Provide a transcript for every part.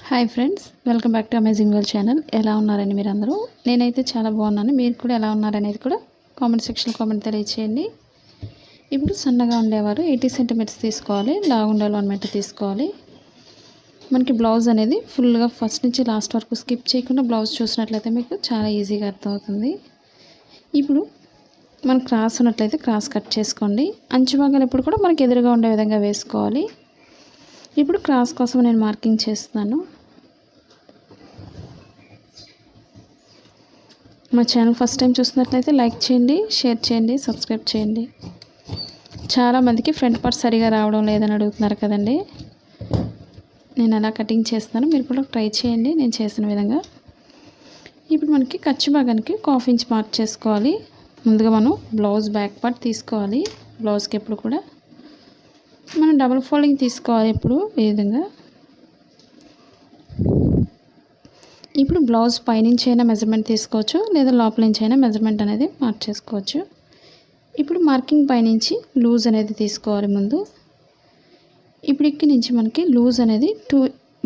Hi friends, welcome back to amazing world channel. ఎలా ఉన్నారని మీరు అందరూ? నేనైతే చాలా బాగున్నాను. మీరు కూడా ఎలా ఉన్నారనేది కూడా కామెంట్ సెక్షన్లో కామెంట్ తెలియచేయండి. ఇప్పుడు సన్నగా ఉండేవారు 80 సెంటీమీటర్స్ తీసుకోవాలి, లాగుండే 1 మీటర్ తీసుకోవాలి. మనకి బ్లౌజ్ అనేది ఫుల్గా ఫస్ట్ నుంచి లాస్ట్ వరకు స్కిప్ చేయకుండా బ్లౌజ్ చూసినట్లయితే మీకు చాలా ఈజీగా అర్థమవుతుంది. ఇప్పుడు మనకు క్రాస్ ఉన్నట్లయితే క్రాస్ కట్ చేసుకోండి. అంచు భాగాలు ఎప్పుడు కూడా మనకి ఎదురుగా ఉండే విధంగా వేసుకోవాలి. ఇప్పుడు క్రాస్ కోసం నేను మార్కింగ్ చేస్తున్నాను. మా ఛానల్ ఫస్ట్ టైం చూస్తున్నట్లయితే లైక్ చేయండి, షేర్ చేయండి, సబ్స్క్రైబ్ చేయండి. చాలామందికి ఫ్రంట్ పార్ట్ సరిగా రావడం లేదని అడుగుతున్నారు కదండి. నేను అలా కటింగ్ చేస్తాను, మీరు కూడా ట్రై చేయండి నేను చేసిన విధంగా. ఇప్పుడు మనకి ఖర్చు భాగానికి 1/2 ఇంచ్ మార్క్ చేసుకోవాలి. ముందుగా మనం బ్లౌజ్ బ్యాక్ పార్ట్ తీసుకోవాలి. బ్లౌజ్కి ఎప్పుడు కూడా మనం డబుల్ ఫోల్డింగ్ తీసుకోవాలి. ఇప్పుడు ఈ విధంగా. ఇప్పుడు బ్లౌజ్ పైనుంచి అయినా మెజర్మెంట్ తీసుకోవచ్చు, లేదా లోపల నుంచి అయినా మెజర్మెంట్ అనేది మార్క్ చేసుకోవచ్చు. ఇప్పుడు మార్కింగ్ పైనుంచి లూజ్ అనేది తీసుకోవాలి ముందు. ఇప్పుడు ఇక్కడి నుంచి మనకి లూజ్ అనేది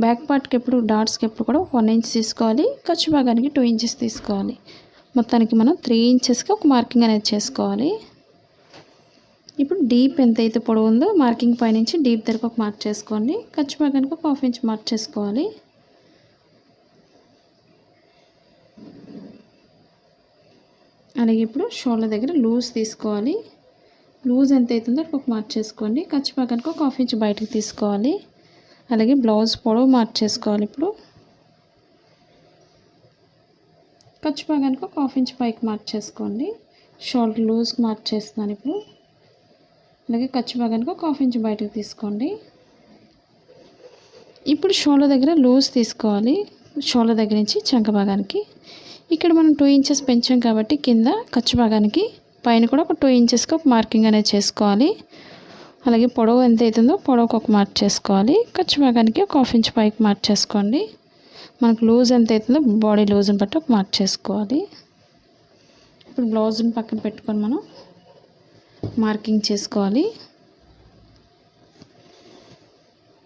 బ్యాక్ పార్ట్కి ఎప్పుడు డాట్స్కి ఎప్పుడు కూడా 1 ఇంచ్ తీసుకోవాలి. ఖర్చు భాగానికి 2 ఇంచెస్ తీసుకోవాలి. మొత్తానికి మనం 3 ఇంచెస్కి ఒక మార్కింగ్ అనేది చేసుకోవాలి. ఇప్పుడు డీప్ ఎంతైతే పొడవు ఉందో మార్కింగ్ పైనుంచి డీప్ దగ్గర ఒక మార్క్ చేసుకోండి. ఖర్చు భాగానికి 1/2 ఇంచ్ మార్క్ చేసుకోవాలి. అలాగే ఇప్పుడు షోల్డర్ దగ్గర లూజ్ తీసుకోవాలి. లూజ్ ఎంత అవుతుందో ఒక మార్క్ చేసుకోండి. ఖర్చు భాగానికి 1/2 ఇంచ్ బయటకు తీసుకోవాలి. అలాగే బ్లౌజ్ పొడవు మార్క్ చేసుకోవాలి. ఇప్పుడు ఖర్చు భాగానికి 1/2 ఇంచ్ పైకి మార్క్ చేసుకోండి. షోల్డర్ లూజ్కి మార్క్ చేస్తున్నాను ఇప్పుడు. అలాగే ఖర్చు భాగానికి 1/2 ఇంచ్ బయటకు తీసుకోండి. ఇప్పుడు షోల్డర్ దగ్గర లూజ్ తీసుకోవాలి. షోల్డర్ దగ్గర నుంచి చంక భాగానికి ఇక్కడ మనం 2 ఇంచెస్ పెంచాం కాబట్టి కింద ఖర్చు భాగానికి పైన కూడా ఒక 2 ఇంచెస్కి ఒక మార్కింగ్ అనేది చేసుకోవాలి. అలాగే పొడవు ఎంత అవుతుందో పొడవుకు ఒక మార్క్ చేసుకోవాలి. ఖర్చు భాగానికి 1/2 ఇంచ్ పైకి మార్క్ చేసుకోండి. మనకు లూజ్ ఎంత అవుతుందో బాడీ లూజ్ని బట్టి ఒక మార్క్ చేసుకోవాలి. ఇప్పుడు బ్లౌజ్ని పక్కన పెట్టుకొని మనం మార్కింగ్ చేసుకోవాలి.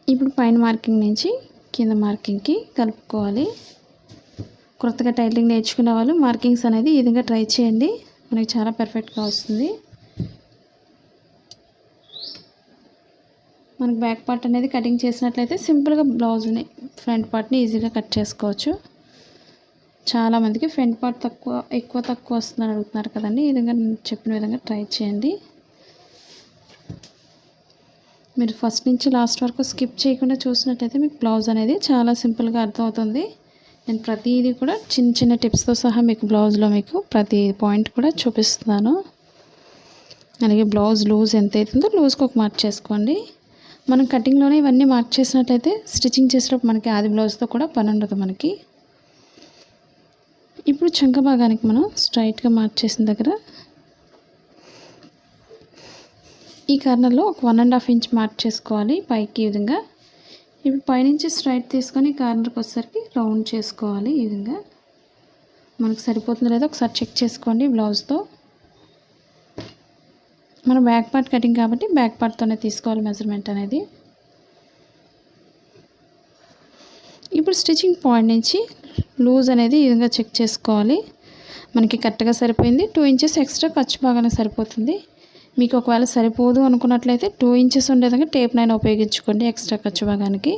ఇప్పుడు పైన మార్కింగ్ నుంచి కింద మార్కింగ్కి కలుపుకోవాలి. కొత్తగా టైలరింగ్ నేర్చుకునే వాళ్ళు మార్కింగ్స్ అనేది ఈ విధంగా ట్రై చేయండి, మనకి చాలా పర్ఫెక్ట్గా వస్తుంది. మనకి బ్యాక్ పార్ట్ అనేది కటింగ్ చేసినట్లయితే సింపుల్గా బ్లౌజ్ని ఫ్రంట్ పార్ట్ని ఈజీగా కట్ చేసుకోవచ్చు. చాలామందికి ఫ్రంట్ పార్ట్ ఎక్కువ తక్కువ వస్తుందని అడుగుతున్నారు కదండి. ఈ విధంగా నేను చెప్పిన విధంగా ట్రై చేయండి. మీరు ఫస్ట్ నుంచి లాస్ట్ వరకు స్కిప్ చేయకుండా చూసినట్లయితే మీకు బ్లౌజ్ అనేది చాలా సింపుల్గా అర్థమవుతుంది. నేను ప్రతిదీ కూడా చిన్న చిన్న టిప్స్తో సహా మీకు బ్లౌజ్లో మీకు ప్రతి పాయింట్ కూడా చూపిస్తున్నాను. అలాగే బ్లౌజ్ లూజ్ ఎంత అవుతుందో లూజ్కి ఒక మార్క్ చేసుకోండి. మనం కటింగ్లోనే ఇవన్నీ మార్క్ చేసినట్లయితే స్టిచ్చింగ్ చేసేటప్పుడు మనకి ఆది బ్లౌజ్తో కూడా పని ఉండదు మనకి. ఇప్పుడు చంక భాగానికి మనం స్ట్రైట్గా మార్క్ చేసిన దగ్గర ఈ కార్నర్లో ఒక 1.5 ఇంచ్ మార్క్ చేసుకోవాలి పైకి ఈ విధంగా. ఇప్పుడు పైనుంచి స్ట్రైట్ తీసుకొని కార్నర్కి వచ్చేసరికి రౌండ్ చేసుకోవాలి. ఈ విధంగా మనకు సరిపోతుందో లేదో ఒకసారి చెక్ చేసుకోండి బ్లౌజ్తో. మనం బ్యాక్ పార్ట్ కటింగ్ కాబట్టి బ్యాక్ పార్ట్తోనే తీసుకోవాలి మెజర్మెంట్ అనేది. ఇప్పుడు స్టిచ్చింగ్ పాయింట్ నుంచి లూజ్ అనేది ఈ విధంగా చెక్ చేసుకోవాలి. మనకి కరెక్ట్గా సరిపోయింది. 2 ఇంచెస్ ఎక్స్ట్రా ఖర్చు భాగానే సరిపోతుంది. మీకు ఒకవేళ సరిపోదు అనుకున్నట్లయితే 2 ఇంచెస్ ఉండే విధంగా టేప్ నైన్ ఉపయోగించుకోండి ఎక్స్ట్రా ఖర్చు భాగానికి.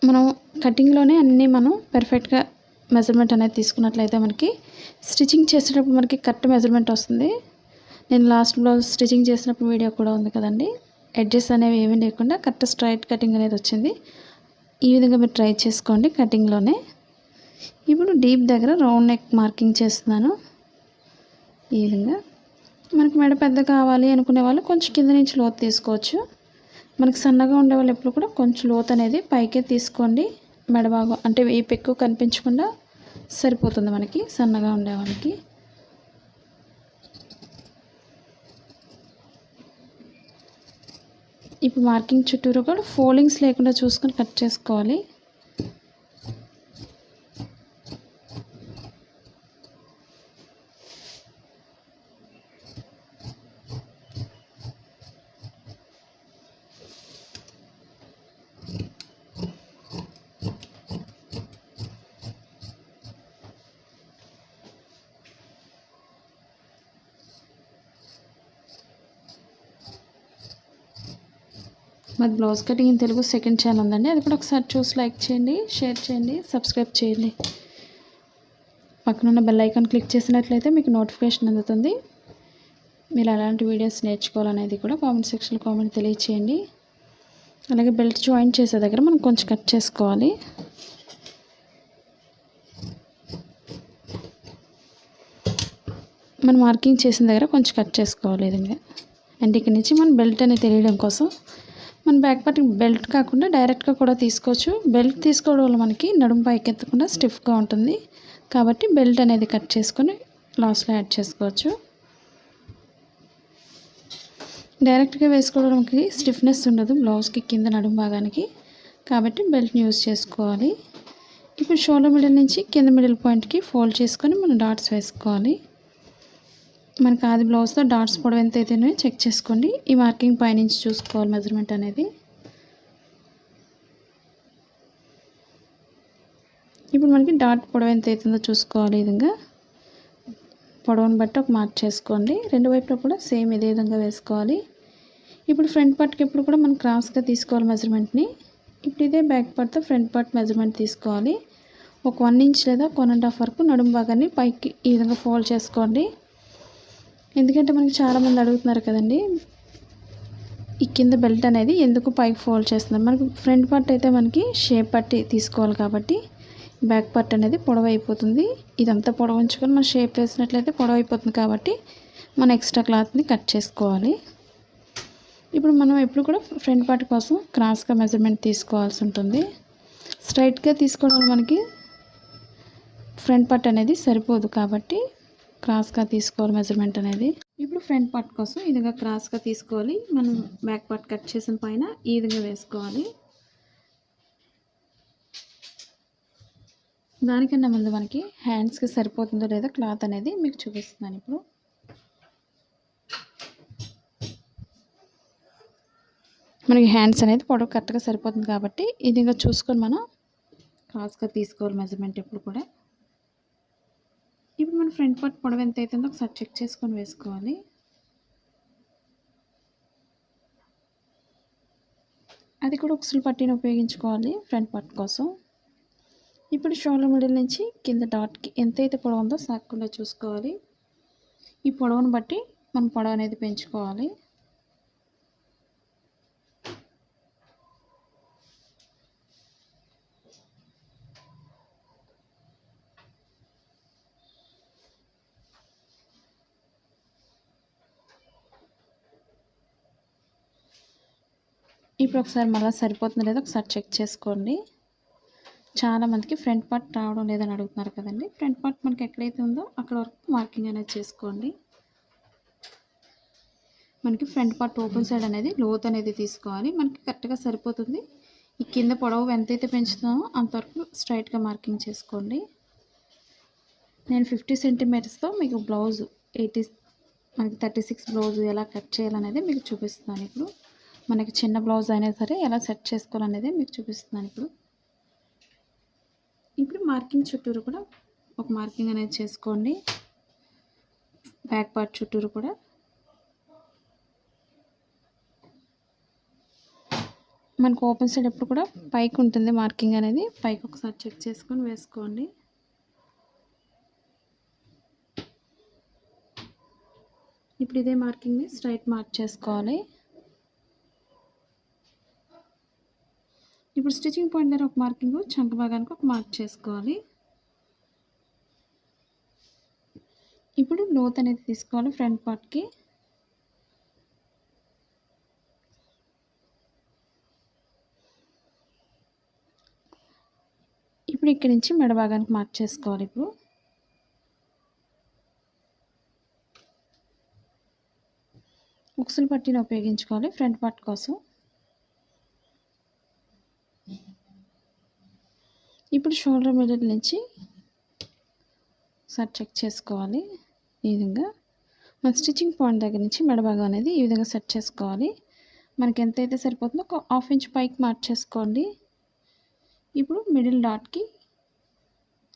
మనం కటింగ్లోనే అన్నీ మనం పర్ఫెక్ట్గా మెజర్మెంట్ అనేది తీసుకున్నట్లయితే మనకి స్టిచ్చింగ్ చేసేటప్పుడు మనకి కరెక్ట్ మెజర్మెంట్ వస్తుంది. నేను లాస్ట్ బ్లౌజ్ స్టిచ్చింగ్ చేసినప్పుడు వీడియో కూడా ఉంది కదండి. ఎడ్జెస్ అనేవి ఏమీ లేకుండా కరెక్ట్ స్ట్రైట్ కటింగ్ అనేది వచ్చింది. ఈ విధంగా మీరు ట్రై చేసుకోండి కటింగ్లోనే. ఇప్పుడు డీప్ దగ్గర రౌండ్ నెక్ మార్కింగ్ చేస్తున్నాను. ఈ విధంగా మనకి మెడ పెద్ద కావాలి అనుకునే వాళ్ళు కొంచెం కింద నుంచి లోతు తీసుకోవచ్చు. మనకి సన్నగా ఉండే వాళ్ళు ఎప్పుడు కూడా కొంచెం లోతు అనేది పైకే తీసుకోండి. మెడ భాగం అంటే వీపు ఎక్కువ కనిపించకుండా సరిపోతుంది మనకి సన్నగా ఉండే వాళ్ళకి. ఇప్పుడు మార్కింగ్ చుట్టూరు కూడా ఫోల్డింగ్స్ లేకుండా చూసుకొని కట్ చేసుకోవాలి. మాది blouse cutting in Telugu second channel ఉందండి, అది కూడా ఒకసారి చూసి లైక్ చేయండి, షేర్ చేయండి, సబ్స్క్రైబ్ చేయండి. పక్కనున్న బెల్ ఐకాన్ క్లిక్ చేసినట్లయితే మీకు నోటిఫికేషన్ అందుతుంది. మీరు అలాంటి వీడియోస్ నేర్చుకోవాలనేది కూడా కామెంట్ సెక్షన్లో కామెంట్ తెలియచేయండి. అలాగే బెల్ట్ జాయిన్ చేసే దగ్గర మనం కొంచెం కట్ చేసుకోవాలి. మనం మార్కింగ్ చేసిన దగ్గర కొంచెం కట్ చేసుకోవాలి విధంగా. అండ్ ఇక్కడ నుంచి మనం బెల్ట్ అనేది తెలియడం కోసం మన బ్యాక్ పార్ట్ బెల్ట్ కాకుండా డైరెక్ట్గా కూడా తీసుకోవచ్చు. బెల్ట్ తీసుకోవడం వల్ల మనకి నడుము పైకి ఎత్తకుండా స్టిఫ్గా ఉంటుంది కాబట్టి బెల్ట్ అనేది కట్ చేసుకొని లాస్ట్లో యాడ్ చేసుకోవచ్చు. డైరెక్ట్గా వేసుకోవడం మనకి స్టిఫ్నెస్ ఉండదు బ్లౌజ్కి కింద నడుము భాగానికి, కాబట్టి బెల్ట్ని యూజ్ చేసుకోవాలి. ఇప్పుడు షోల్డర్ మిడిల్ నుంచి కింద మిడిల్ పాయింట్కి ఫోల్డ్ చేసుకొని మనం డాట్స్ వేసుకోవాలి. మనకి ఆది బ్లౌజ్తో డాట్స్ పొడవు ఎంత అయితేనే చెక్ చేసుకోండి. ఈ మార్కింగ్ పైనుంచి చూసుకోవాలి మెజర్మెంట్ అనేది. ఇప్పుడు మనకి డాట్ పొడవు ఎంత అవుతుందో చూసుకోవాలి. ఈ విధంగా పొడవును బట్టి ఒక మార్క్ చేసుకోండి. రెండు వైపులో కూడా సేమ్ ఇదే విధంగా వేసుకోవాలి. ఇప్పుడు ఫ్రంట్ పార్ట్కి ఎప్పుడు కూడా మనం క్రాస్గా తీసుకోవాలి మెజర్మెంట్ని. ఇప్పుడు ఇదే బ్యాక్ పార్ట్తో ఫ్రంట్ పార్ట్ మెజర్మెంట్ తీసుకోవాలి. ఒక 1 ఇంచ్ లేదా 1.5 వరకు నడుము భాగాన్ని పైకి ఈ విధంగా ఫోల్డ్ చేసుకోండి. ఎందుకంటే మనకి చాలామంది అడుగుతున్నారు కదండి, ఈ కింద బెల్ట్ అనేది ఎందుకు పైకి ఫోల్డ్ చేస్తున్నారు. మనకి ఫ్రంట్ పార్ట్ అయితే మనకి షేప్ పట్టి తీసుకోవాలి కాబట్టి బ్యాక్ పార్ట్ అనేది పొడవు అయిపోతుంది. ఇదంతా పొడవు ఉంచుకొని మనం షేప్ వేసినట్లయితే పొడవు అయిపోతుంది కాబట్టి మన ఎక్స్ట్రా క్లాత్ని కట్ చేసుకోవాలి. ఇప్పుడు మనం ఎప్పుడు కూడా ఫ్రంట్ పార్ట్ కోసం క్రాస్గా మెజర్మెంట్ తీసుకోవాల్సి ఉంటుంది. స్ట్రైట్గా తీసుకోవడం వల్ల మనకి ఫ్రంట్ పార్ట్ అనేది సరిపోదు కాబట్టి క్రాస్గా తీసుకోవాలి మెజర్మెంట్ అనేది. ఇప్పుడు ఫ్రంట్ పార్ట్ కోసం ఈ విధంగా క్రాస్గా తీసుకోవాలి. మనం బ్యాక్ పార్ట్ కట్ చేసిన పైన ఈ విధంగా వేసుకోవాలి. దానికన్నా ముందు మనకి హ్యాండ్స్కి సరిపోతుందో లేదో క్లాత్ అనేది మీకు చూపిస్తున్నాను. ఇప్పుడు మనకి హ్యాండ్స్ అనేది పొడవు కరెక్ట్గా సరిపోతుంది కాబట్టి ఈ విధంగా చూసుకొని మనం క్రాస్గా తీసుకోవాలి మెజర్మెంట్ ఎప్పుడు కూడా. ఇప్పుడు మన ఫ్రంట్ పార్ట్ పొడవు ఎంత అవుతుందో ఒకసారి చెక్ చేసుకొని వేసుకోవాలి. అది కూడా ఉక్సులు పట్టీని ఉపయోగించుకోవాలి ఫ్రంట్ పార్ట్ కోసం. ఇప్పుడు షోల్డర్ మిడిల్ నుంచి కింద డాట్కి ఎంతైతే పొడవు ఉందో సాగకుండా చూసుకోవాలి. ఈ పొడవును బట్టి మనం పొడవు అనేది పెంచుకోవాలి. ఇప్పుడు ఒకసారి మళ్ళీ సరిపోతుందో లేదో ఒకసారి చెక్ చేసుకోండి. చాలామందికి ఫ్రంట్ పార్ట్ రావడం లేదని అడుగుతున్నారు కదండి. ఫ్రంట్ పార్ట్ మనకి ఎక్కడైతే ఉందో అక్కడ వరకు మార్కింగ్ అనేది చేసుకోండి. మనకి ఫ్రంట్ పార్ట్ ఓపెన్ సైడ్ అనేది లోత్ అనేది తీసుకోవాలి. మనకి కరెక్ట్గా సరిపోతుంది. ఈ కింద పొడవు ఎంతైతే పెంచుతామో అంతవరకు స్ట్రైట్గా మార్కింగ్ చేసుకోండి. నేను 50 సెంటీమీటర్స్తో మీకు బ్లౌజ్ మనకి 36 బ్లౌజ్ ఎలా కట్ చేయాలనేది మీకు చూపిస్తున్నాను. మనకి చిన్న బ్లౌజ్ అయినా సరే ఎలా సెట్ చేసుకోవాలనేది మీకు చూపిస్తున్నాను. ఇప్పుడు మార్కింగ్ చుట్టూరు కూడా ఒక మార్కింగ్ అనేది చేసుకోండి. బ్యాక్ పార్ట్ చుట్టూరు కూడా మనకు ఓపెన్ సైడ్ ఎప్పుడు కూడా పైకి ఉంటుంది మార్కింగ్ అనేది. పైకి ఒకసారి చెక్ చేసుకొని వేసుకోండి. ఇప్పుడు ఇదే మార్కింగ్ని స్ట్రైట్ మార్క్ చేసుకోవాలి. ఇప్పుడు స్టిచ్చింగ్ పాయింట్ దగ్గర ఒక మార్కింగ్, చంక భాగానికి ఒక మార్క్ చేసుకోవాలి. ఇప్పుడు లోత్ అనేది తీసుకోవాలి ఫ్రంట్ పార్ట్కి. ఇప్పుడు ఇక్కడి నుంచి మెడ భాగానికి మార్క్ చేసుకోవాలి. ఇప్పుడు ఉక్సులు పట్టీని ఉపయోగించుకోవాలి ఫ్రంట్ పార్ట్ కోసం. ఇప్పుడు షోల్డర్ మిడిల్ నుంచి ఒకసారి చెక్ చేసుకోవాలి. ఈ విధంగా మన స్టిచ్చింగ్ పాయింట్ దగ్గర నుంచి మెడ భాగం అనేది ఈ విధంగా సెట్ చేసుకోవాలి. మనకి ఎంతైతే సరిపోతుందో ఒక 1/2 ఇంచ్ పైకి మార్క్ చేసుకోండి. ఇప్పుడు మిడిల్ డాట్కి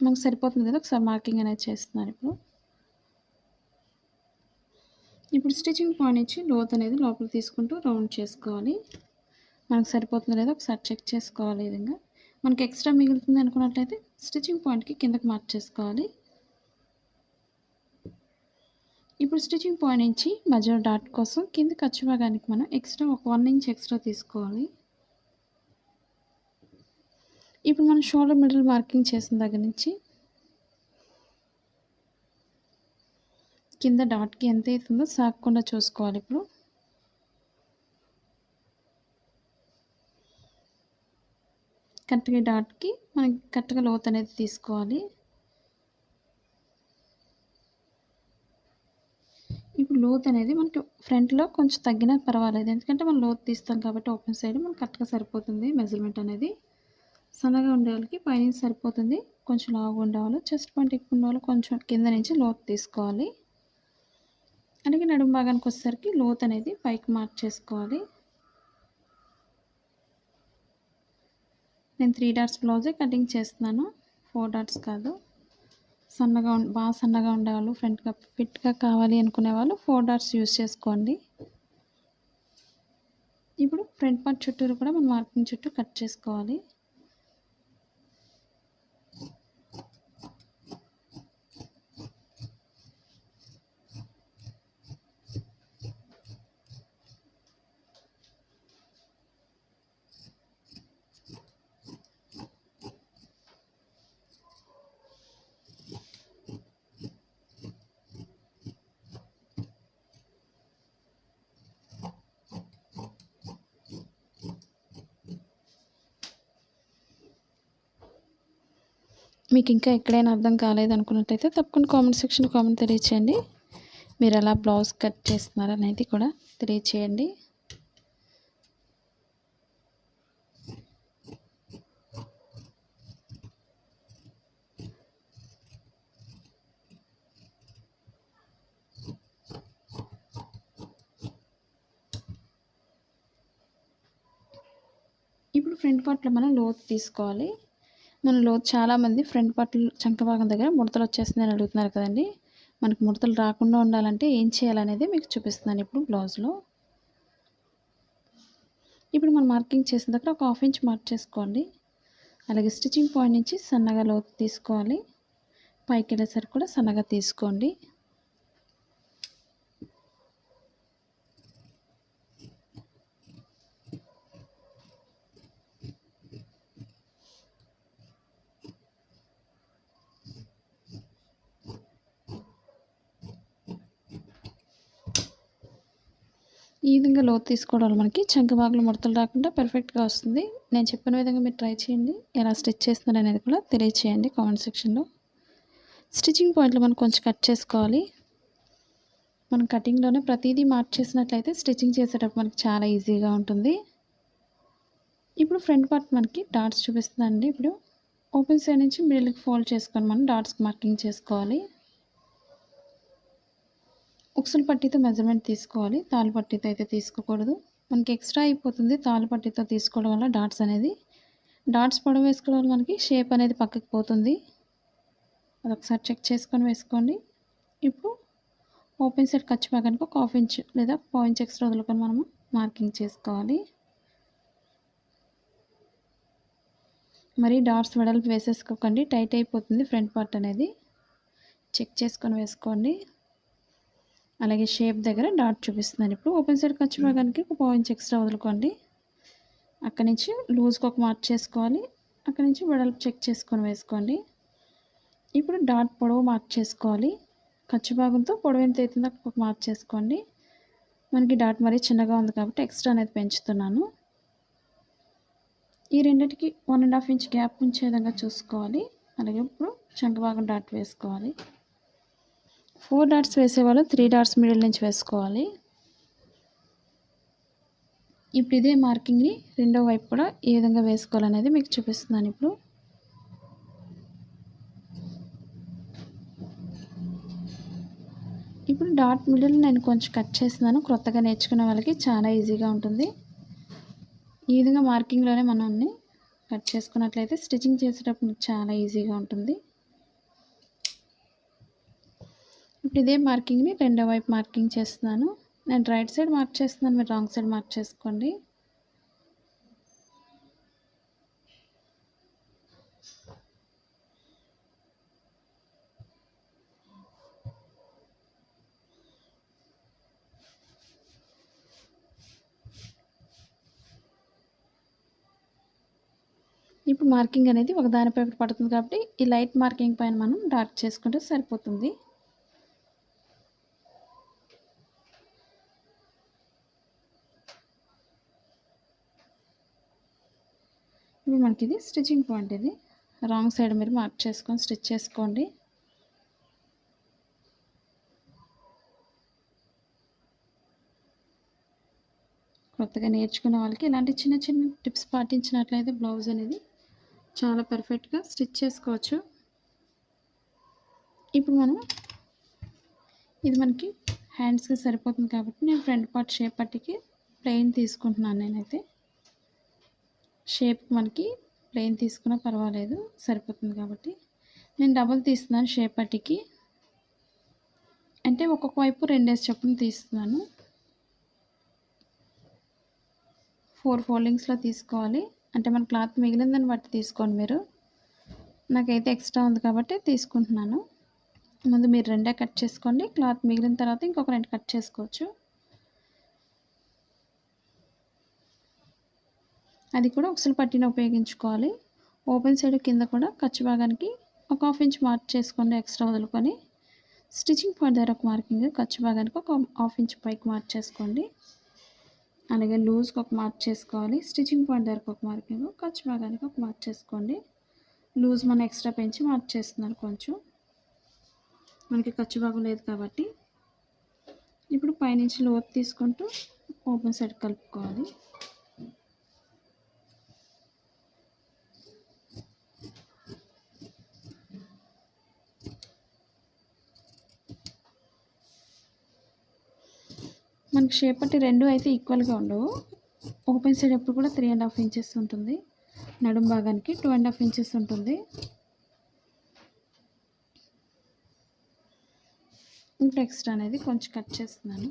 మనకు సరిపోతుంది కదా, ఒకసారి మార్కింగ్ అనేది చేస్తున్నారు. ఇప్పుడు స్టిచ్చింగ్ పాయింట్ నుంచి లోత్ అనేది లోపల తీసుకుంటూ రౌండ్ చేసుకోవాలి. మనకు సరిపోతుందో లేదో ఒకసారి చెక్ చేసుకోవాలి. ఈ విధంగా మనకి ఎక్స్ట్రా మిగులుతుంది అనుకున్నట్లయితే స్టిచ్చింగ్ పాయింట్కి కిందకి మార్చేసుకోవాలి. ఇప్పుడు స్టిచ్చింగ్ పాయింట్ నుంచి మధ్యలో డాట్ కోసం కింద ఖర్చు భాగానికి మనం ఎక్స్ట్రా ఒక 1 ఇంచ్ ఎక్స్ట్రా తీసుకోవాలి. ఇప్పుడు మనం షోల్డర్ మిడిల్ మార్కింగ్ చేసిన దగ్గర నుంచి కింద డాట్కి ఎంత అవుతుందో సాగకుండా చూసుకోవాలి. ఇప్పుడు కరెక్ట్గా డాట్కి మనకి కరెక్ట్గా లోత్ అనేది తీసుకోవాలి. ఇప్పుడు లోత్ అనేది మనకి ఫ్రంట్లో కొంచెం తగ్గినా పర్వాలేదు, ఎందుకంటే మనం లోత్ తీస్తాం కాబట్టి ఓపెన్ సైడ్ మనకు కరెక్ట్గా సరిపోతుంది. మెజర్మెంట్ అనేది సన్నగా ఉండే వాళ్ళకి పైనుంచి సరిపోతుంది, కొంచెం లావుగా ఉండేవాళ్ళు చెస్ట్ పాయింట్ ఎక్కువ ఉండేవాళ్ళు కొంచెం కింద నుంచి లోత్ తీసుకోవాలి. అలాగే నడుము భాగానికి వచ్చేసరికి లోత్ అనేది పైకి మార్చేసుకోవాలి. నేను 3 డాట్స్ బ్లౌజే కటింగ్ చేస్తున్నాను, 4 డాట్స్ కాదు. బాగా సన్నగా ఉండేవాళ్ళు, ఫ్రంట్గా ఫిట్గా కావాలి అనుకునే వాళ్ళు 4 డాట్స్ యూస్ చేసుకోండి. ఇప్పుడు ఫ్రంట్ పార్ట్ చుట్టూరు కూడా మనం మార్కింగ్ చుట్టూ కట్ చేసుకోవాలి. మీకు ఇంకా ఎక్కడైనా అర్థం కాలేదనుకున్నట్టయితే తప్పకుండా కామెంట్ సెక్షన్లో కామెంట్ తెలియచేయండి. మీరు ఎలా బ్లౌజ్ కట్ చేస్తున్నారు అనేది కూడా తెలియచేయండి. ఇప్పుడు ఫ్రంట్ పార్ట్లో మనం లోత్ తీసుకోవాలి. మన లోత్ చాలామంది ఫ్రంట్ పార్ట్లో చంక భాగం దగ్గర ముడతలు వచ్చేస్తుందని అడుగుతున్నారు కదండి. మనకు ముడతలు రాకుండా ఉండాలంటే ఏం చేయాలనేది మీకు చూపిస్తున్నాను ఇప్పుడు బ్లౌజ్లో. ఇప్పుడు మనం మార్కింగ్ చేసిన దగ్గర ఒక 1/2 ఇంచ్ మార్క్ చేసుకోండి. అలాగే స్టిచ్చింగ్ పాయింట్ నుంచి సన్నగా లోతు తీసుకోవాలి, పైకి వెళ్ళేసరికి కూడా సన్నగా తీసుకోండి. ఈ విధంగా లోతు తీసుకోవడం వల్ల మనకి చంక భాగంలో ముడతలు రాకుండా పర్ఫెక్ట్గా వస్తుంది. నేను చెప్పిన విధంగా మీరు ట్రై చేయండి. ఎలా స్టిచ్ చేస్తున్నారు అనేది కూడా తెలియచేయండి కామెంట్ సెక్షన్లో. స్టిచ్చింగ్ పాయింట్లో మనం కొంచెం కట్ చేసుకోవాలి. మనం కటింగ్లోనే ప్రతిదీ మార్చేసినట్లయితే స్టిచ్చింగ్ చేసేటప్పుడు మనకి చాలా ఈజీగా ఉంటుంది. ఇప్పుడు ఫ్రంట్ పార్ట్ మనకి డాట్స్ చూపిస్తుందండి. ఇప్పుడు ఓపెన్ సైడ్ నుంచి మిడిల్కి ఫోల్డ్ చేసుకొని మనం డాట్స్కి మార్కింగ్ చేసుకోవాలి. ఉక్సులు పట్టీతో మెజర్మెంట్ తీసుకోవాలి, తాళ్ళు పట్టీతో అయితే తీసుకోకూడదు. మనకి ఎక్స్ట్రా అయిపోతుంది తాళ్ళు పట్టీతో తీసుకోవడం వల్ల డాట్స్ పొడవు వేసుకోవడం వల్ల మనకి షేప్ అనేది పక్కకి పోతుంది. అదొకసారి చెక్ చేసుకొని వేసుకోండి. ఇప్పుడు ఓపెన్ సైడ్ ఖర్చు భాగానికి ఒక 1/2 ఇంచ్ లేదా 1/4 ఇంచ్ ఎక్స్ట్రా వదులుకొని మనము మార్కింగ్ చేసుకోవాలి. మరి డాట్స్ వెడల్పు వేసేసుకోకండి, టైట్ అయిపోతుంది ఫ్రంట్ పార్ట్ అనేది. చెక్ చేసుకొని వేసుకోండి. అలాగే షేప్ దగ్గర డాట్ చూపిస్తున్నాను. ఇప్పుడు ఓపెన్ సైడ్ ఖర్చు భాగానికి ఒక 1/4 ఇంచ్ ఎక్స్ట్రా వదులుకోండి. అక్కడి నుంచి లూజ్కి ఒక మార్క్ చేసుకోవాలి, అక్కడి నుంచి వెడల్పు చెక్ చేసుకొని వేసుకోండి. ఇప్పుడు డాట్ పొడవు మార్క్ చేసుకోవాలి. ఖర్చు భాగంతో పొడవు ఎంత అవుతుందో ఒక మార్క్ చేసుకోండి. మనకి డాట్ మరీ చిన్నగా ఉంది కాబట్టి ఎక్స్ట్రా అనేది పెంచుతున్నాను. ఈ రెండింటికి 1.5 ఇంచ్ గ్యాప్ ఉంచే విధంగా చూసుకోవాలి. అలాగే ఇప్పుడు చంక భాగం డాట్ వేసుకోవాలి. 4 డాట్స్ వేసేవాళ్ళు 3 డాట్స్ మిడిల్ నుంచి వేసుకోవాలి. ఇప్పుడు ఇదే మార్కింగ్ని రెండో వైపు కూడా ఏ విధంగా వేసుకోవాలనేది మీకు చూపిస్తున్నాను. ఇప్పుడు డాట్ మిడిల్ నేను కొంచెం కట్ చేస్తున్నాను. కొత్తగా నేర్చుకునే వాళ్ళకి చాలా ఈజీగా ఉంటుంది. ఈ విధంగా మార్కింగ్లోనే మనం కట్ చేసుకున్నట్లయితే స్టిచ్చింగ్ చేసేటప్పుడు చాలా ఈజీగా ఉంటుంది. ఇప్పుడు ఇదే మార్కింగ్ని రెండో వైపు మార్కింగ్ చేస్తున్నాను. నేను రైట్ సైడ్ మార్క్ చేస్తున్నాను, మీరు రాంగ్ సైడ్ మార్క్ చేసుకోండి. ఇప్పుడు మార్కింగ్ అనేది ఒక దానిపై ఒకటి పడుతుంది కాబట్టి ఈ లైట్ మార్కింగ్ పైన మనం డార్క్ చేసుకుంటే సరిపోతుంది. ఇప్పుడు మనకి ఇది స్టిచ్చింగ్ పాయింట్, ఇది రాంగ్ సైడ్ మీరు మార్క్ చేసుకొని స్టిచ్ చేసుకోండి. కొత్తగా నేర్చుకునే వాళ్ళకి ఇలాంటి చిన్న చిన్న టిప్స్ పాటించినట్లయితే బ్లౌజ్ అనేది చాలా పర్ఫెక్ట్గా స్టిచ్ చేసుకోవచ్చు. ఇప్పుడు మనం ఇది మనకి హ్యాండ్స్కి సరిపోతుంది కాబట్టి నేను ఫ్రంట్ పార్ట్ షేప్ పట్టికి ప్లెయిన్ తీసుకుంటున్నాను. నేనైతే షేప్ మనకి ప్లెయిన్ తీసుకున్నా పర్వాలేదు, సరిపోతుంది కాబట్టి నేను డబుల్ తీస్తున్నాను. షేప్ పట్టికి అంటే ఒక్కొక్క వైపు 2 చొప్పున తీస్తున్నాను. 4 ఫోల్డింగ్స్లో తీసుకోవాలి. అంటే మన క్లాత్ మిగిలిందని బట్టి తీసుకోండి మీరు. నాకైతే ఎక్స్ట్రా ఉంది కాబట్టి తీసుకుంటున్నాను. ముందు మీరు 2 కట్ చేసుకోండి. క్లాత్ మిగిలిన తర్వాత ఇంకొక 2 కట్ చేసుకోవచ్చు. అది కూడా ఉక్సులు పట్టీని ఉపయోగించుకోవాలి. ఓపెన్ సైడ్ కింద కూడా ఖర్చు భాగానికి ఒక 1/2 ఇంచ్ మార్క్ చేసుకోండి. ఎక్స్ట్రా వదులుకొని స్టిచ్చింగ్ పాయింట్ దగ్గర ఒక మార్కింగ్, ఖర్చు భాగానికి ఒక 1/2 ఇంచ్ పైకి మార్క్ చేసుకోండి. అలాగే లూజ్కి ఒక మార్క్ చేసుకోవాలి. స్టిచ్చింగ్ పాయింట్ దగ్గరకు ఒక మార్కింగ్, ఖర్చు భాగానికి ఒక మార్క్ చేసుకోండి. లూజ్ మనం ఎక్స్ట్రా పెంచి మార్క్ చేస్తున్నాను కొంచెం, మనకి ఖర్చు భాగం లేదు కాబట్టి. ఇప్పుడు పైనుంచి లోతు తీసుకుంటూ ఓపెన్ సైడ్ కలుపుకోవాలి. మనకి షేప్ పట్టి 2 అయితే ఈక్వల్గా ఉండవు. ఓపెన్ సైడ్ ఎప్పుడు కూడా 3.5 ఇంచెస్ ఉంటుంది. నడుం భాగానికి 2.5 ఇంచెస్ ఉంటుంది. ఇప్పుడు ఎక్స్ట్రా అనేది కొంచెం కట్ చేస్తున్నాను.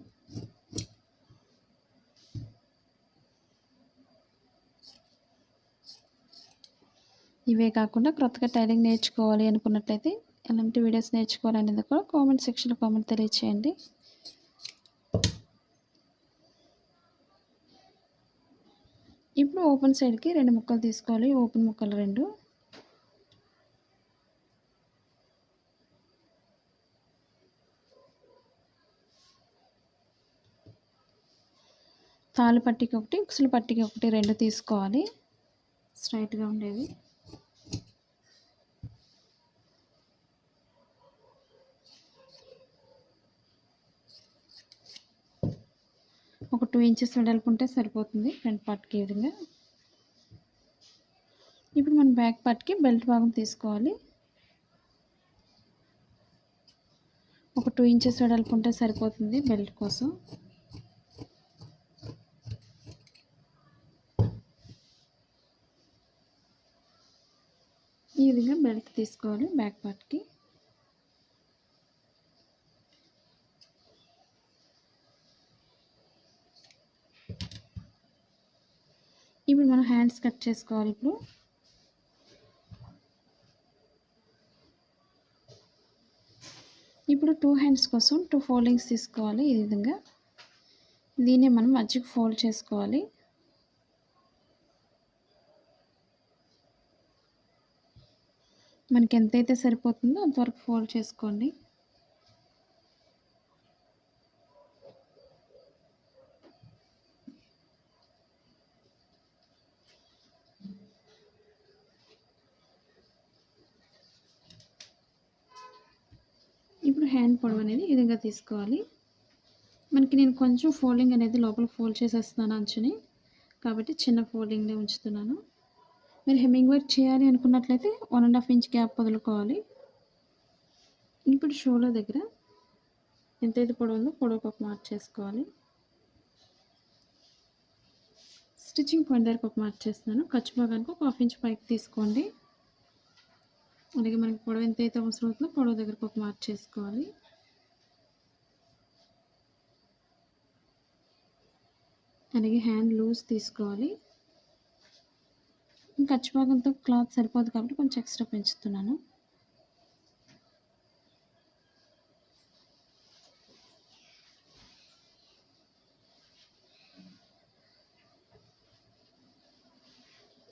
ఇవే కాకుండా కొత్తగా టైలింగ్ నేర్చుకోవాలి అనుకున్నట్లయితే ఎలాంటి వీడియోస్ నేర్చుకోవాలనేది కూడా కామెంట్ సెక్షన్లో కామెంట్ తెలియచేయండి. ఇప్పుడు ఓపెన్ సైడ్కి 2 ముక్కలు తీసుకోవాలి. ఓపెన్ ముక్కలు 2. తాళ్ళు పట్టికి ఒకటి, ఉక్సులు పట్టికి ఒకటి 2 తీసుకోవాలి, స్ట్రైట్గా ఉండేవి. ఒక 2 ఇంచెస్ వెడల్పు ఉంటే సరిపోతుంది ఫ్రంట్ పార్ట్కి. ఈ విధంగా ఇప్పుడు మనం బ్యాక్ పార్ట్కి బెల్ట్ భాగం తీసుకోవాలి. ఒక 2 ఇంచెస్ వెడల్పు ఉంటే సరిపోతుంది బెల్ట్ కోసం. ఈ విధంగా బెల్ట్ తీసుకోవాలి బ్యాక్ పార్ట్కి. ఇప్పుడు మనం హ్యాండ్స్ కట్ చేసుకోవాలి. ఇప్పుడు 2 హ్యాండ్స్ కోసం 2 ఫోల్డింగ్స్ తీసుకోవాలి. ఈ విధంగా దీన్ని మనం మధ్యకి ఫోల్డ్ చేసుకోవాలి. మనకి ఎంతైతే సరిపోతుందో అంతవరకు ఫోల్డ్ చేసుకోండి. ఇప్పుడు హ్యాండ్ పొడవు అనేది ఈ విధంగా తీసుకోవాలి. మనకి నేను కొంచెం ఫోల్డింగ్ అనేది లోపల ఫోల్డ్ చేసేస్తున్నాను అంచుని, కాబట్టి చిన్న ఫోల్డింగ్నే ఉంచుతున్నాను. మీరు హెమ్మింగ్ వర్క్ చేయాలి అనుకున్నట్లయితే 1.5 ఇంచ్ గ్యాప్ వదులుకోవాలి. ఇప్పుడు షోల్డర్ దగ్గర ఎంతైతే పొడవు ఉందో పొడవుకు ఒక మార్క్ చేసుకోవాలి. స్టిచ్చింగ్ పాయింట్ దగ్గరకు ఒక మార్క్ చేస్తున్నాను. ఖర్చు భాగానికి ఒక 1/2 ఇంచ్ పైకి తీసుకోండి. అలాగే మనకి పొడవు ఎంతైతే అవసరం అవుతుందో పొడవు దగ్గరకు ఒక మార్క్ చేసుకోవాలి. అలాగే హ్యాండ్ లూజ్ తీసుకోవాలి. ఖర్చు భాగంతో క్లాత్ సరిపోదు కాబట్టి కొంచెం ఎక్స్ట్రా పెంచుతున్నాను.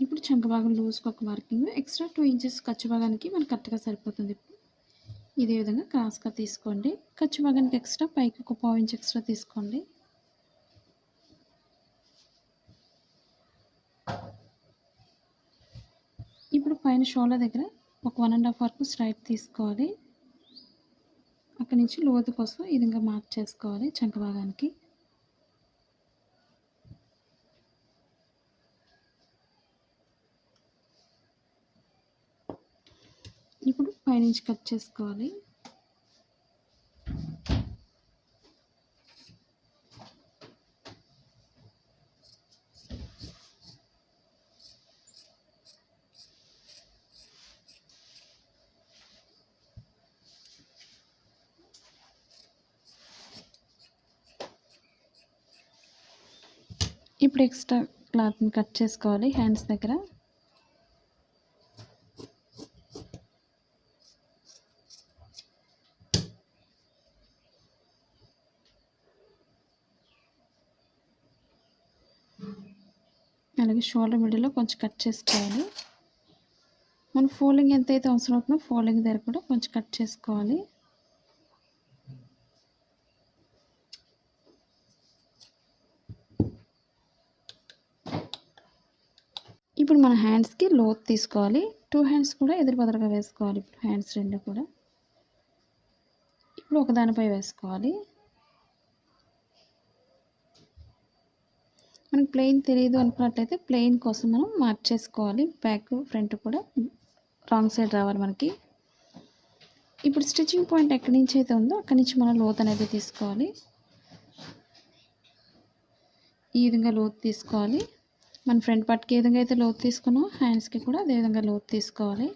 ఇప్పుడు చంక భాగం లూజ్కి ఒక మార్కింగ్ ఎక్స్ట్రా 2 ఇంచెస్ ఖర్చు భాగానికి మనకు కరెక్ట్గా సరిపోతుంది. ఇదే విధంగా క్రాస్గా తీసుకోండి. ఖర్చు భాగానికి ఎక్స్ట్రా పైకి ఒక 1/2 ఇంచ్ ఎక్స్ట్రా తీసుకోండి. ఇప్పుడు పైన షోల్డర్ దగ్గర ఒక 1.5 వరకు స్ట్రైట్ తీసుకోవాలి. అక్కడి నుంచి లోతు కోసం ఈ విధంగా మార్క్ చేసుకోవాలి చంక భాగానికి. ఇప్పుడు పైనుంచి కట్ చేసుకోవాలి. ఇప్పుడు ఎక్స్ట్రా క్లాత్ని కట్ చేసుకోవాలి హ్యాండ్స్ దగ్గర. అలాగే షోల్డర్ మిడిల్లో కొంచెం కట్ చేసుకోవాలి. మన ఫోల్డింగ్ ఎంతైతే అవసరం అవుతుందో ఫోల్డింగ్ దగ్గర కూడా కొంచెం కట్ చేసుకోవాలి. ఇప్పుడు మన హ్యాండ్స్కి లోతు తీసుకోవాలి. 2 హ్యాండ్స్ కూడా ఎదురు బదులుగా వేసుకోవాలి. ఇప్పుడు హ్యాండ్స్ రెండు కూడా ఇప్పుడు ఒకదానిపై వేసుకోవాలి. మనకి ప్లెయిన్ తెలియదు అనుకున్నట్లయితే ప్లెయిన్ కోసం మనం మార్క్ చేసుకోవాలి. బ్యాక్ ఫ్రంట్ కూడా రాంగ్ సైడ్ రావాలి మనకి. ఇప్పుడు స్టిచ్చింగ్ పాయింట్ ఎక్కడి నుంచి అయితే ఉందో అక్కడి నుంచి మనం లోతు అనేది తీసుకోవాలి. ఈ విధంగా లోతు తీసుకోవాలి. మన ఫ్రంట్ పార్ట్కి ఏ విధంగా అయితే లోతు తీసుకున్నామో హ్యాండ్స్కి కూడా అదే విధంగా లోతు తీసుకోవాలి.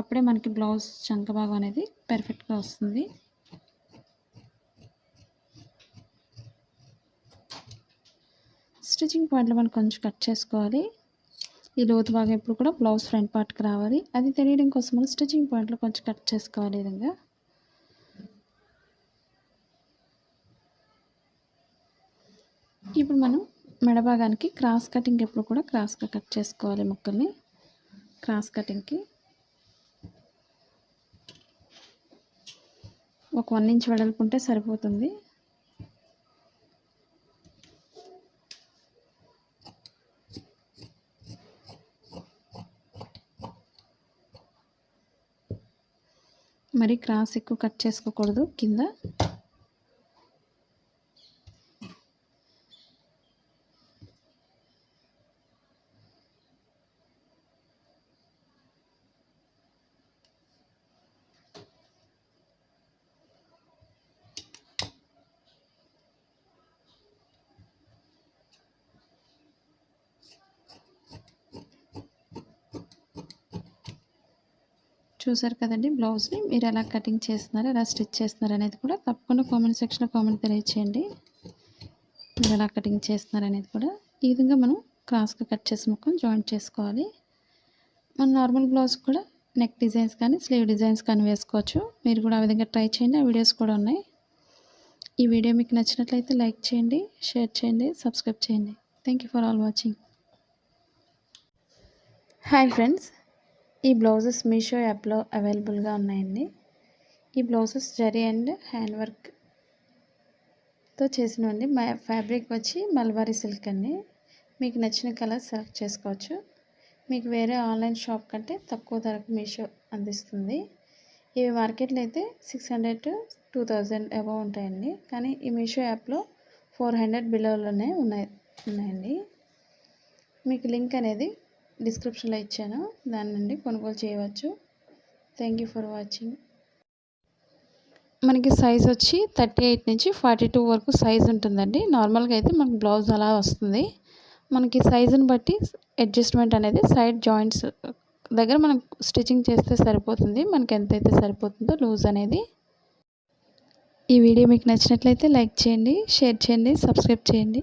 అప్పుడే మనకి బ్లౌజ్ చంక భాగం అనేది పర్ఫెక్ట్గా వస్తుంది. స్టిచ్చింగ్ పాయింట్లో మనం కొంచెం కట్ చేసుకోవాలి. ఈ లోతు భాగం ఎప్పుడు కూడా బ్లౌజ్ ఫ్రంట్ పార్ట్కి రావాలి. అది తెలియడం కోసం మనం స్టిచ్చింగ్ పాయింట్లో కొంచెం కట్ చేసుకోవాలి. ఈ విధంగా ఇప్పుడు మనం మెడ భాగానికి క్రాస్ కటింగ్ ఎప్పుడు కూడా క్రాస్గా కట్ చేసుకోవాలి. ముక్కల్ని క్రాస్ కటింగ్కి ఒక 1 ఇంచ్ వెడల్పుంటే సరిపోతుంది. మరి క్రాస్ ఎక్కువ కట్ చేసుకోకూడదు కింద. చూసారు కదండి, బ్లౌజ్ని మీరు ఎలా కటింగ్ చేస్తున్నారు, ఎలా స్టిచ్ చేస్తున్నారు అనేది కూడా తప్పకుండా కామెంట్ సెక్షన్లో కామెంట్ తెలియచేయండి. మీరు ఎలా కటింగ్ చేస్తున్నారు అనేది కూడా. ఈ విధంగా మనం క్రాస్గా కట్ చేసి ముక్కను జాయింట్ చేసుకోవాలి. మన నార్మల్ బ్లౌజ్ కూడా నెక్ డిజైన్స్ కానీ స్లీవ్ డిజైన్స్ కానీ వేసుకోవచ్చు. మీరు కూడా ఆ విధంగా ట్రై చేయండి. ఆ వీడియోస్ కూడా ఉన్నాయి. ఈ వీడియో మీకు నచ్చినట్లయితే లైక్ చేయండి, షేర్ చేయండి, సబ్స్క్రైబ్ చేయండి. Thank you for all watching. Hi friends, ఈ బ్లౌజెస్ మీషో యాప్లో అవైలబుల్గా ఉన్నాయండి. ఈ బ్లౌజెస్ జరీ అండ్ హ్యాండ్ వర్క్తో చేసినవండి. ఫ్యాబ్రిక్ వచ్చి మల్బారీ సిల్క్ అండి. మీకు నచ్చిన కలర్ సెలెక్ట్ చేసుకోవచ్చు. మీకు వేరే ఆన్లైన్ షాప్ కంటే తక్కువ ధరకు మీషో అందిస్తుంది. ఇవి మార్కెట్లో అయితే 600 to 2000 అబవ్ ఉంటాయండి. కానీ ఈ మీషో యాప్లో 400 బిలోలోనే ఉన్నాయండి. మీకు లింక్ అనేది డిస్క్రిప్షన్లో ఇచ్చాను, దాని నుండి కొనుగోలు చేయవచ్చు. Thank you for watching. మనకి సైజ్ వచ్చి 38 నుంచి 42 వరకు సైజ్ ఉంటుందండి. నార్మల్గా అయితే మనకి బ్లౌజ్ అలా వస్తుంది. మనకి సైజుని బట్టి అడ్జస్ట్మెంట్ అనేది సైడ్ జాయింట్స్ దగ్గర మనం స్టిచ్చింగ్ చేస్తే సరిపోతుంది. మనకి ఎంతైతే సరిపోతుందో లూజ్ అనేది. ఈ వీడియో మీకు నచ్చినట్లయితే లైక్ చేయండి, షేర్ చేయండి, సబ్స్క్రైబ్ చేయండి.